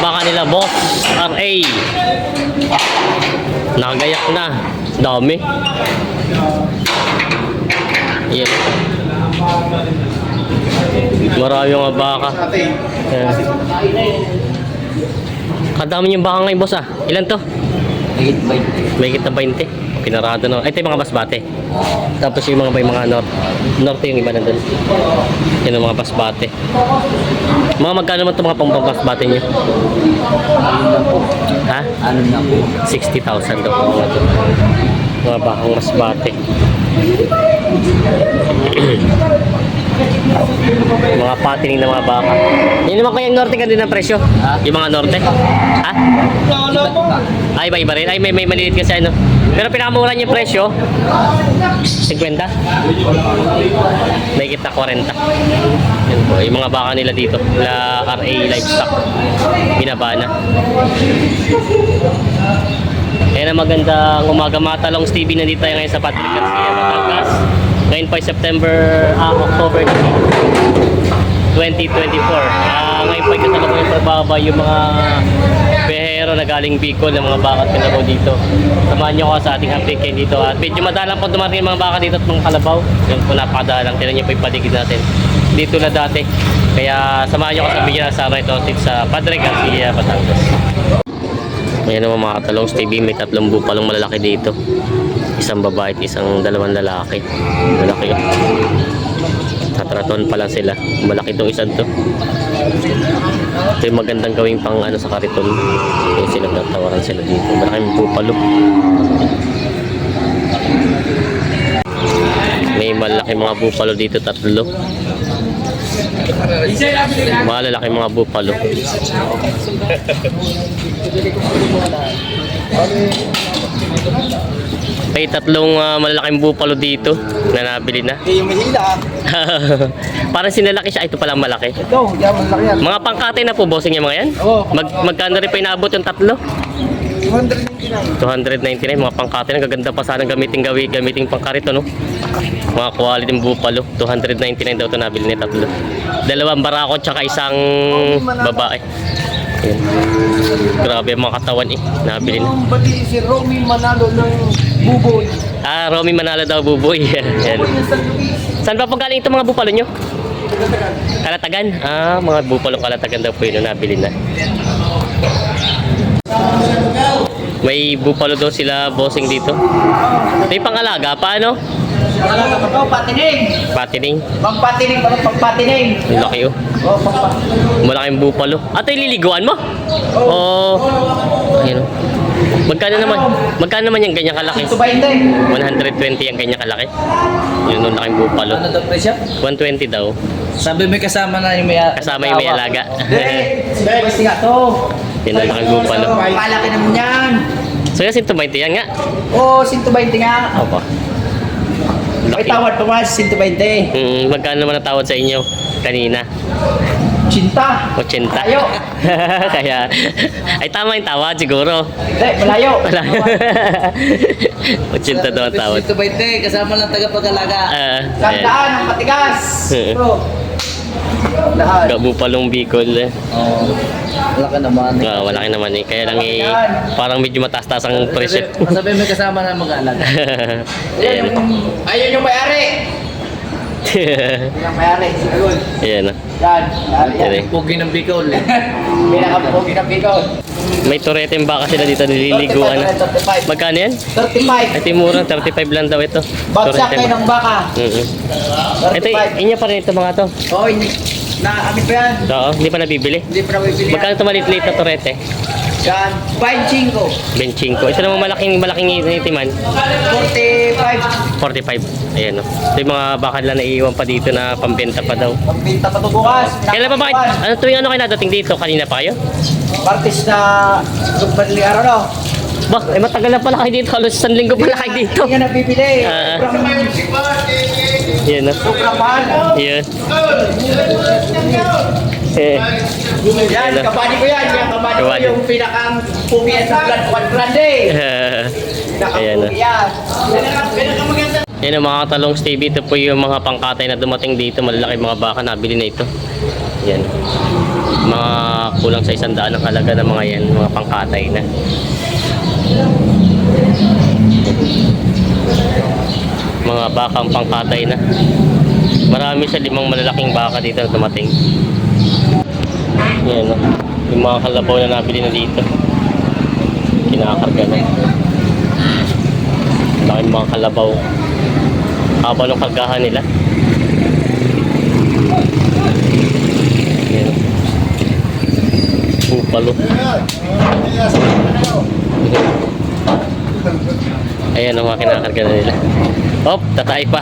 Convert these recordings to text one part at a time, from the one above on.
baka nila, Boss RA. Nakagayak na. Dami. Yan. Marami mga baka. Yan. Kadami yung baka ngayon, boss ah. Ilan to? Mahigit na 20. Pinarado na. Ito yung mga basbate. Tapos yung mga norte yung iba nandun. Yan yung mga basbate. Mga magkano naman ito mga pang-basbate nyo? Ha? Ano na po? 60,000 daw po mga ito. Mga bakang basbate. Mga patining na mga baka. Yan naman kaya yung norte ka din ang presyo? Yung mga norte? Ha? Ay, iba rin. Ay, may maliit kasi ano. Pero pinakamura niya yung presyo 50? May kita 40. Yan po, yung mga baka nila dito la RA Livestock binaba na. Ayan ang magandang umaga mga talongs TV. Nandito tayo ngayon sa Patrick Garcia, Batangas. Ngayon pa October 2024. Ngayon pa ikatalong yung pababa yung mga behero na galing Bicol ng mga baka at kalabaw dito. Samahan nyo ako sa ating update kayo dito. At medyo madalang po dumating yung mga baka dito at mga kalabaw. Yung po napakadalang. Tinan nyo po yung paligid natin. Dito na dati. Kaya samahan nyo ako sa video na sa ito sa Patrick Garcia, Batangas. Ayan naman mga katalongs TV. May 3 bupalong malalaki dito. Isang babae at isang dalawang lalaki. Malaki yun. Tatraton pa lang sila. Malaki itong isang to. Ito yung magandang gawing pang ano sa kariton. Yung sila nagtawaran sila dito. Malaking bupalo. May malaki mga bupalo dito, 3. Malalaki mga bupalo. May 3 malalaking bupalo dito na nabili na. Yung mahila. Parang sinalaki siya. Ito palang malaki. Ito, yan malaki yan. Mga pangkate na po, bossing yung mga yan? Oo. Magkano rin pa inaabot yung 3? 299. Mga pangkate na gaganda pa sana gamiting pangkarito, no? Mga quality ng bupalo. 299 daw ito nabili ni 3. 2 barako tsaka isang babae. Ayan. Grabe mga katawan eh. Nabili na. Yung bati si Romy Manalo ng Buboy. Romy Manalo daw, buboy. Ayan. Saan pa pagaling itong mga bupalo nyo? Kalatagan. Mga bupalo Kalatagan daw po yun na nabili na. May bupalo daw sila bossing dito. May pangalaga pa ano? Alaga pa to, patining. Patining. Pagpatining, pagpatining. Ang laki oh. Oh, pagpatining. Malaking bupalo. Ito ililiguan mo? Oo. Ayun. Magkano naman yung ganyan kalaki? 120 yung ganyan kalaki. Yun yung laking bupalo. Ano daw presyo? 120 daw. Sabi may kasama na yung may Kasama yung may alaga. Basta nga to. Yun ang laking bupalo. Malaki naman yan. So yung 120 yan nga. Oo, 120 nga. Opo. May tawad pa mas, 120. Magkano naman natawad sa inyo kanina? Cinta. 80. Malayo. Kaya, ay tama yung tawad siguro. Hindi, malayo. 80 daw ang tawad. 120, kasama lang tagapag-alaga. Ayan. Sandaan ang patigas. Bro. Lahat. Bupalong Bicol eh. Oo. Malaki naman. Malaki naman eh. Kaya lang eh, parang medyo mataas-taas ang presyo. Sabi may kasama na mag-alaga. Ayan. Ayun yung may-ari. Yung may-ari, siguro. Ayan. Yan. Ayan. Pugi ng Bicol. Pinaka-pugi ng Bicol. May tureteng baka sila dito nililiguan. 35. Magkano yan? 35. Ito yung murang 35 lang daw ito. Bagsak kayo ng baka. Ito, inya pa rin ito mga to. Oo, na-amit pa yan. Oo, hindi pa nabibili. Hindi pa nabibili yan. Magkano ito maliit-liit na turete? Yan, 25. 25. Ito naman malaking itiman. 45. 45. Ayan o. Ito yung mga baka nila naiiwan pa dito na pambenta pa daw. Pagbinta pa ito bukas. Kailan pa bakit? Ano tuwing ano kayo nadating dito? Kanina pa kayo? Partis na gumpadli araw no? Bah, matagal na pala kayo dito. Halos 1 linggo pala kayo dito. Hindi nga nabibili. Yan o. Sobrang mahal. Yan. Yan, kabani ko yan. Yan, kabani ko yung pinakang pumiyan sa blood, 1 grande. Ayan o. Yan. Yan ang mga Talongs TV. Ito po yung mga pangkatay na dumating dito. Malalaki mga baka. Nabili na ito. Yan. Mga kulang sa 100 ang halaga ng mga yan, mga pangkatay na. Mga bakang pangkatay na. Marami siya, 5 malalaking baka dito na dumating. Yan, no? Yung mga kalabaw na nabili na dito. Kinakarga na. Laki mga kalabaw. Haba ng kargahan nila. Yan. Bupalo. Ayan ang mga kinakarga na nila. Hop, tatay pa.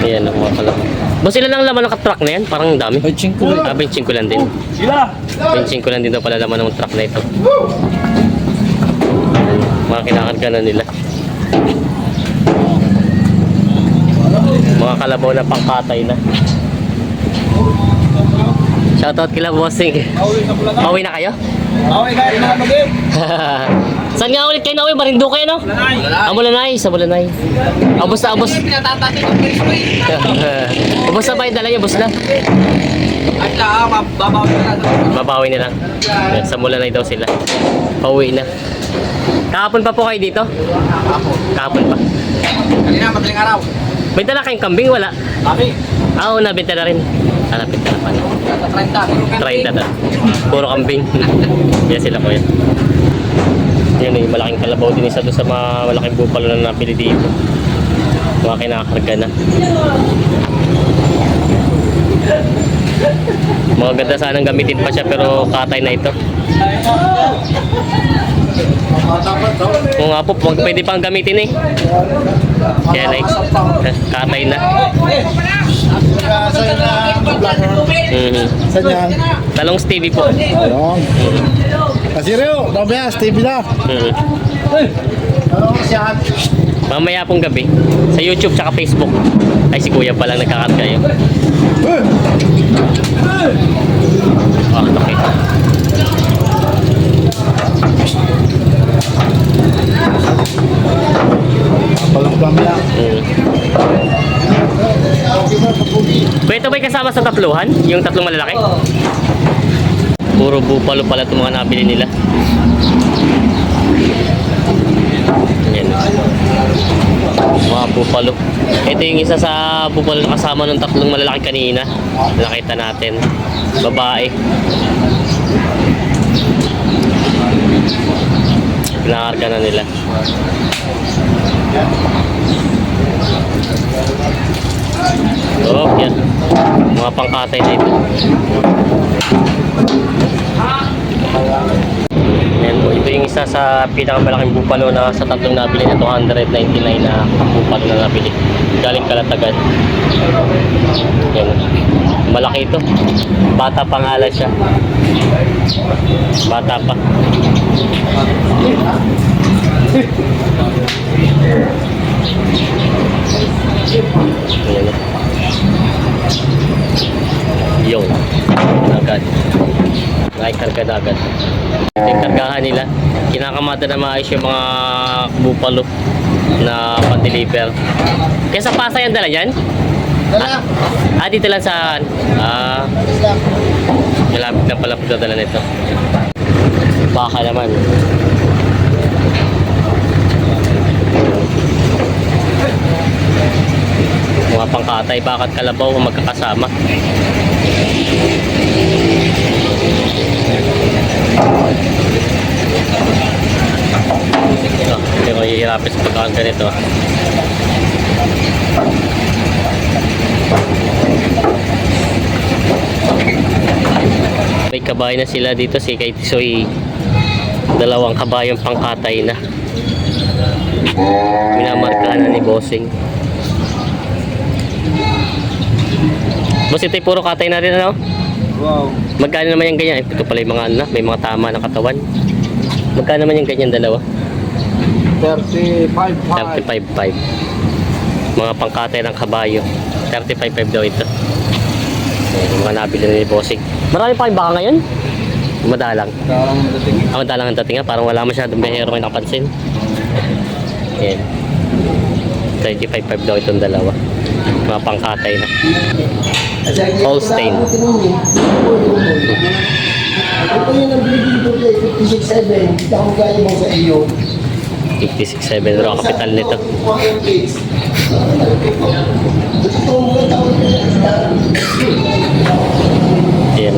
Ayan ang mga kalabaw. Boss, ilan ang laman ng truck na yan? Parang dami. 25 lang. 25 lang din. Sila! 25 lang din daw pala laman ng truck na ito. Mga kinakarga na nila. Mga kalabaw na pangkatay na. Shoutout kila bossing. Pauwi na kayo? Okay, kahit na mag-game. Saan nga ulit kayo na uwi? Marinduque, no? Amulanay, sa Amulanay. Abos na, abos. Pinatatate ko first way. Abos na ba yung dala niyo? Abos na. At babawi na lang. Mabawi na lang. Yan, sa Amulanay daw sila. Pauwi na. Kahapon pa po kayo dito? Kahapon pa. Kanina, madaling araw. May dala kayong kambing? Wala. Kami. Oo, nabenta na rin. Nabenta na pala. 30 na. Puro kambing. Yan sila po yan. Yan yung malaking kalabaw din isa doon sa mga malaking bupalo na napili dito. Mga kinakarga na. Mga ganda sanang gamitin pa siya pero katay na ito. Kung nga po, pwede pang gamitin eh. Kaya na katay na. Saan yan? Talong Stevie po. Ayun. Kasi Rio, mamaya, Stevie na. Ano siya? Mamaya pong gabi sa YouTube tsaka Facebook. Ay si Kuya pa lang nagkakarga yun. Okay. Palang mamaya. Ito ba'y kasama sa tatluhan? Yung tatlong malalaki? Puro bupalo pala itong mga nabili nila. Yan. Mga bupalo. Ito yung isa sa bupalo na kasama ng tatlong malalaki kanina. Nakita natin. Babae. Pinakarga na nila. Oh, yan. Mga pangkatay na ito. Yan po. Ito yung isa sa pinakamalaking bupalo na sa tatlong nabili na 299 na bupalo na nabili. Galing Kalatagan. Yan. Malaki ito. Bata pa nga lang siya. Bata pa. Ayan. Yung agad. Naikarga na agad. Yung kargahan nila. Kinakamata na maayos yung mga bupalo na pan-deliver. Kaya sa Pasay ang dala yan? Dala. Dito lang sa... malapit na pala pagdadala nito. Baka naman. Mga pangkatay, bakat kalabaw magkakasama. Hindi ko hihirapin sa pagkakan ganito. May kabayo na sila dito si kay Tisoy. 2 kabayong pangkatay na. Minamarkahan na ni Bossing. Boss, ito'y puro katay na rin, ano? Wow. Magkano naman yung ganyan? Ito pala yung mga ano, may mga tama ng katawan. Magkano naman yung ganyan dalawa? 35.5. 35.5. Mga pangkatay ng kabayo. 35.5 daw ito. Yung mga nabili na ni Bossing. Marami pa kayong baka ngayon? Madalang. Madalang ang dating nga. Parang wala masyadong behero kayo nakapansin. Ayan. 25.5 daw itong dalawa. Mga pangkatay na. Holstein. Ito yung nabili dito kay 56.7. Hindi ako gaya mo sa iyo. 56.7 raw kapital nito. Ayan.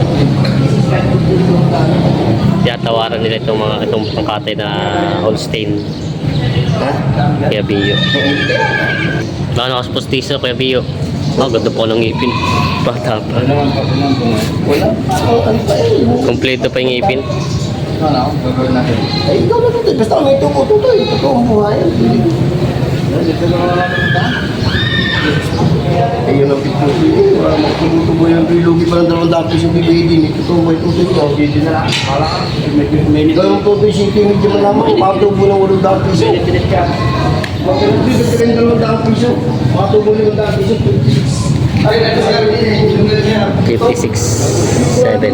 Tiyatawaran nila itong pangkatay na Holstein. Kuya Bio. Baka nakaspostiso Kuya Bio. Ganda po ng ngipin. Bata pa. Kompleto pa yung ngipin. Ay, ikaw na ito. Basta may tuko-tuko. Ito ang buhay. Ay, yun ang pito. Tubo yung bilugi pa ng 200 piso bibili din. Ito may tuto ito. Bibili na lang. Ikaw yung tuto yung sinti medyo malaman. Patubo ng 800 piso. Bibili ka ng 200 piso. Patubo ng 200 piso. 56.7.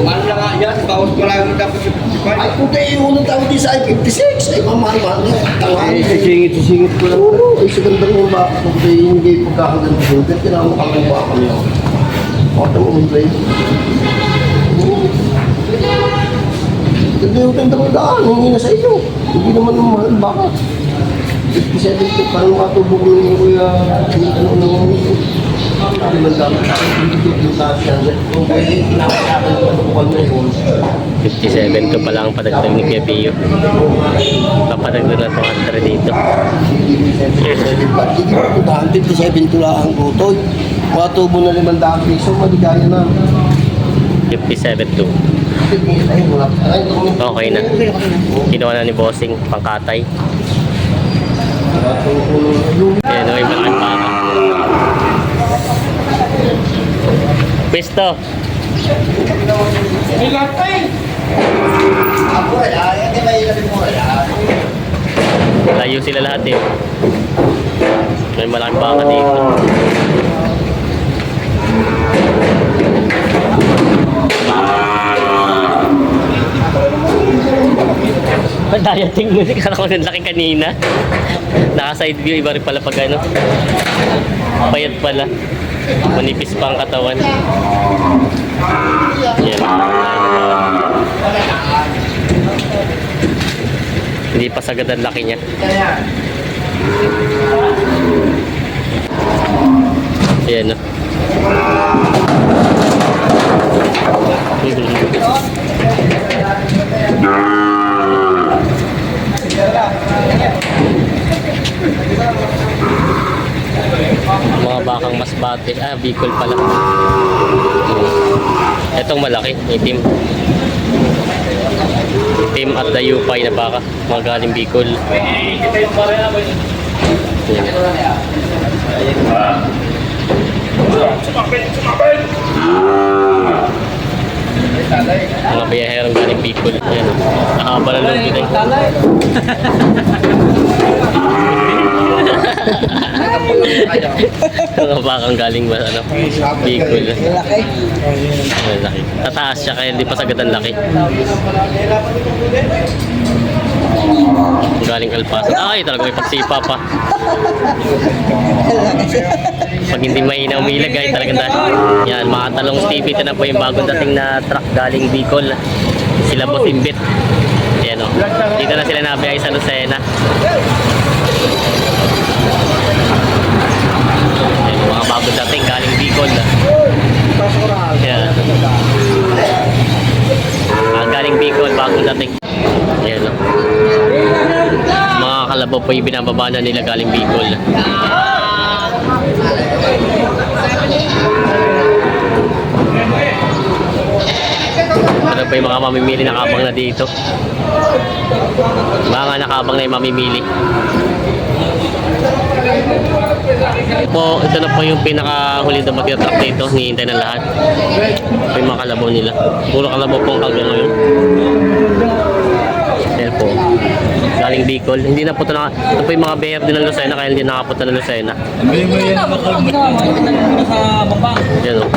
Man lang nga yan, bawas ko lang dapat Ay, puta yung unang tawag din sa ay 56. Ay, mamahal-mahal na. Ay, sisingit ko lang. Oo, ay sagandang yung ba? Puta yung hindi pagkakaganda ko. Kaya kailangan mo kami ba kami. Pakta mo yung play. Ganda yung tanda-tandaan. Hindi na sa iyo. Hindi naman mahal baka. 57 to, parang makatubog ko yung kuya. Ano nang hindi man dapat yung taas yan. Kung pwede, kinakailangan ko patukuan mo yun. 57 to pala ang padagdag ni Kuya Bio. Papadagdag na 200 dito. 57 to lang ang tutoy. Matubo na 500 piso, maligaya na. 57 to. Okay na. Kinuha na ni Bossing pangkatay. Ayan o, yung malaking baka. Pwesto. Layo sila lahat eh. May malaking baka dito. Dayating mo, kala ko ng laki kanina. Naka-side view, iba rin pala pag ano. Payat pala. Manipis pa ang katawan. Yan. Hindi pa sagad ang laki niya. Yan o. Mga bakang masbate. Bicol pala. Itong malaki, itim. Itim at dayupay na baka. Mga galing Bicol. Yan. Mga biyaherong galing Bicol. Yan. Nakahaba na lang din. Mga bakang galing ba, ano? Bicol. Malaki. Tataas siya kaya hindi pa sagad ang laki. Galing Kalpasan. Ay, talaga may pagsipa pa. Pag hindi mahina umilag ay talagang yan, mga talong Stevie. Ito na po yung bagong dating na truck galing Bicol. Sila Boss Imbit. Yan o. Dito na sila nabiyay sa Lucena. Yan, mga bagong dating galing Bicol. Yan. Galing Bicol, bagong dating. Yan o. Mga kalabaw po yung binababa na nila galing Bicol. Ano pa yung mga mamimili nakabang na dito? Mga nakabang na yung mamimili. Ito na po yung pinakahuli dumating na truck dito. Hinihintay na lahat. Ito yung mga kalabaw nila. Puro kalabaw po ang kagano yun. Ayan po. Galing Bicol. Bicol. Hindi na po ito po yung mga bear din ng Lucena kaya hindi nakapunta ng Lucena. May yan Yan o.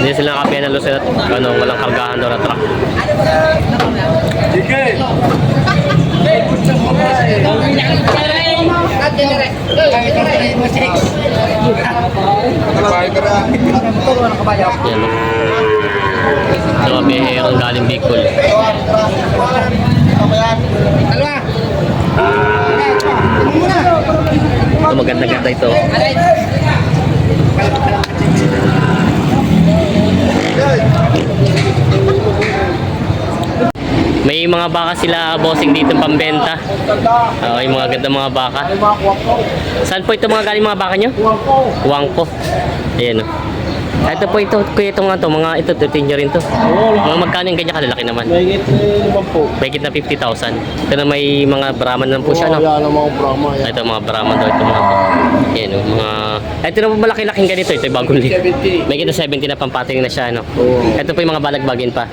Hindi sila nakapiyan ng Lucena. Ano, walang kargahan daw na truck. Yan o. Ito mga bear ang galing Bicol. Ito maganda-ganda ito. May mga baka sila bossing dito pambenta. Yung mga ganda mga baka. Saan po ito mga galing mga baka nyo? Wangko. Ayan o. Ito po ito, kuya ito nga to, mga ito, tutin nyo rin to. Mga magkano yung ganyan kalalaki naman? Mahigit naman po. Mahigit na 50,000. Ito na may mga Brahman naman po siya, no? Kaya naman ang Brahma yan. Ito mga Brahman daw, ito mga to. Ayan o, mga... Ito na po malaki-laking ganito, ito yung bagong liit. Mahigit na 70 na pampating na siya, no? Ito po yung mga balagbagin pa.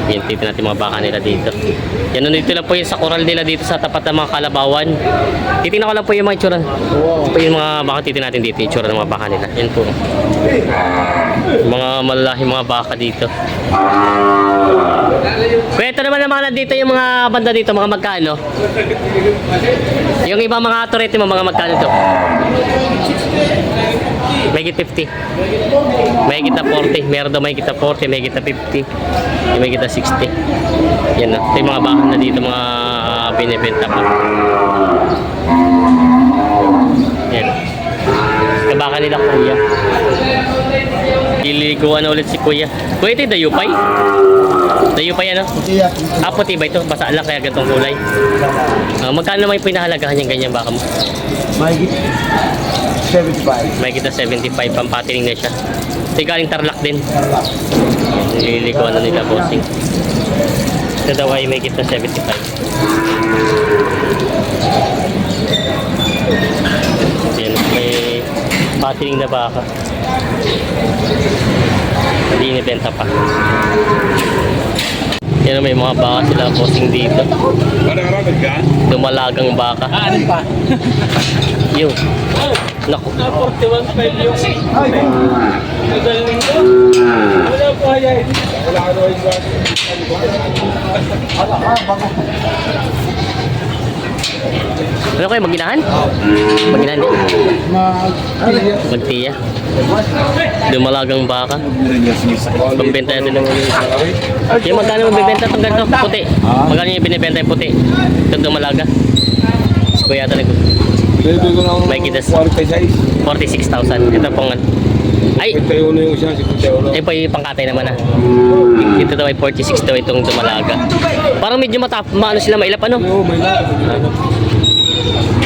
Yan, titin natin mga baka nila dito. Yan, nandito lang po yung sa koral nila dito sa tapat ng mga Kalabawan. Titignan ko lang po yung mga itsura. Ito po yung mga baka titin natin dito, yung itsura ng mga baka nila. Yan po. Mga malalaking mga baka dito. Kuya, ito naman mga nandito yung mga banda dito, mga magkano? Yung ibang mga turete mo, mga magkano to? Mahigit 50. Mahigit na 40. Meron daw mahigit na 40, mahigit na 50. Mahigit na 60. Yan na. Ito yung mga bahan na dito, mga binibenta pa. Yan. Kabaka nila kuya. Ililiguan na ulit si kuya. Kuya, ito yung dayupay? Dayupay ano? Puti ba ito? Basa lang kaya gantong kulay. Magkano naman yung pinahalagahan yung ganyan baka mo? Mahigit 75. May kita 75 pampatiling na siya. Ito yung galing Tarlac din. Nililikuan na nila bossing. Ito daw ay may kita 75. Yan, may patiling na baka. Hindi inibenta pa. Yan, may mga baka sila bossing dito. Dumalagang baka. Ano pa? Yun. Naku. 41.5 yung... Ay! Magaling ko. Wala po kaya ito. Wala ka naman yung... Wala ka, bago. Ano kayo, maginahan? Maginahan din? Magtiya. Dumalagang baka. Pambenta natin ng... Yung magkano magbibenta itong ganito? Puti. Magkano yung binibenta yung puti? Itong dumalaga. Kuya ito may kita 46,000. Ito pong ay ito po yung pangkatay naman ah. Ito daw ay 46 daw itong dumalaga. Parang medyo maano sila mailap ano?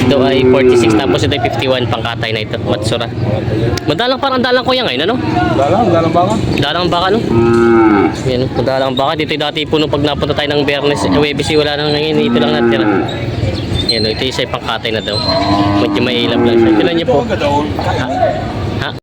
Ito ay 46 tapos ito ay 51 pangkatay na ito. Matsura. Madalang parang dalang ko yan ngayon ano? Dalang baka. Dalang baka no? Yan, dalang baka. Dito dati puno pag napunta tayo ng Bernes, Webisi wala nang ngayon. Ito lang natira. Yan, ito yung isa pangkatay na daw. Medyo may ilap lang siya. Tignan niyo po.